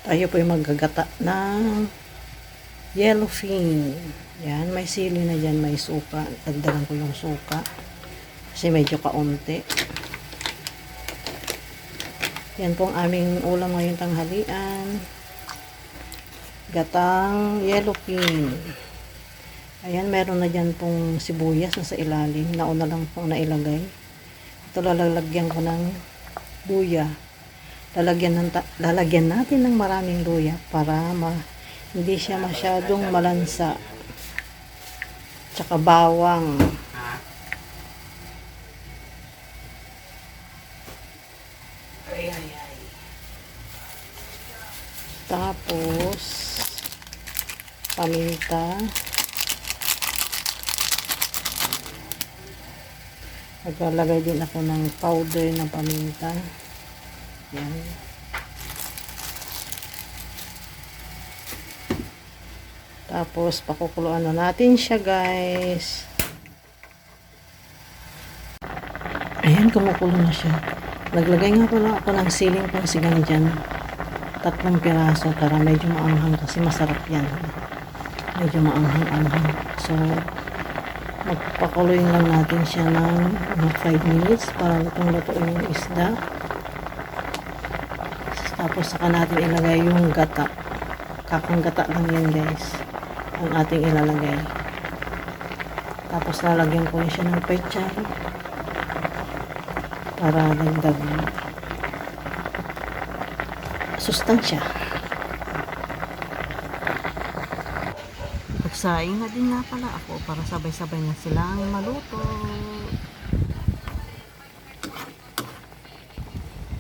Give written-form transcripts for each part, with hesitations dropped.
Tayo po yung maggagata ng yellowfin. Yan, may sili na dyan, may suka. Dagdagan ko yung suka. Kasi medyo kaunti. Yan po ang aming ulam ngayong tanghalian. Gatang yellowfin. Ayan, meron na dyan pong sibuyas na sa ilalim. Nauna lang pong nailagay. Ito lalagyan ko ng luya. Lalagyan natin ng maraming luya para hindi siya masyadong malansa. Tsaka bawang. Tapos paminta. Maglalagay din ako ng powder ng paminta. Yan. Tapos pakukuluan na natin siya, guys. Ayan, kumukulo na siya. Naglagay nga pala ako ng siling pangsigang dyan. 3 piraso para medyo maanghang kasi masarap yan. Medyo maanghang-anghang. So, magpakuloyin lang natin siya ng 5 minutes para lutong-lutuin yung isda. Tapos saka natin ilagay yung gata. Kakang gata lang yan, guys. Ang ating ilalagay. Tapos lalagyan ko siya ng pechay para dagdag sustansya. Nagsaing na din nga pala ako para sabay-sabay na silang maluto.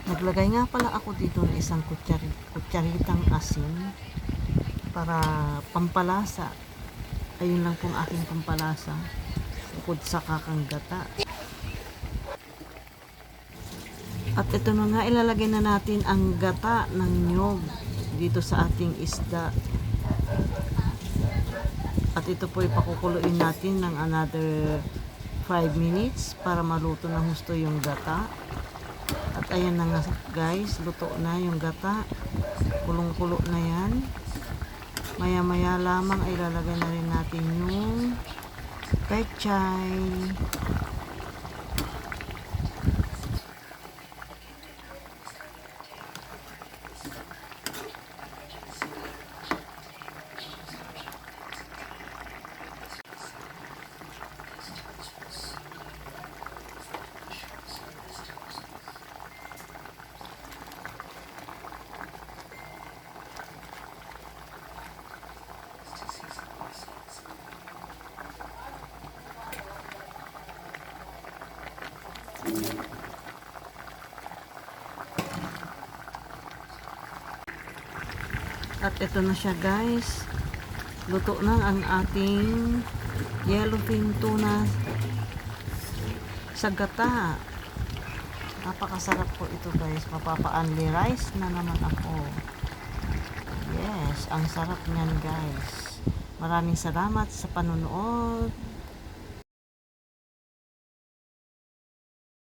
Naglagay nga pala ako dito ng isang kutsaritang asin para pampalasa. Ayun lang pong aking pampalasa bukod sa kakang gata. At ito na nga, ilalagay na natin ang gata ng niyog dito sa ating isda. At ito po ipakukuluin natin ng another 5 minutes para maluto ng husto yung gata. At ayan na nga, guys, luto na yung gata. Kulong-kulo na yan. Maya-maya lamang ay ilalagay na rin natin yung pechay. At ito na siya, guys. Luto na ang ating yellowfin tuna sa gata. Napakasarap po ito, guys. Mapapa-only rice na naman ako. Yes, ang sarap niyan, guys. Maraming salamat sa panonood.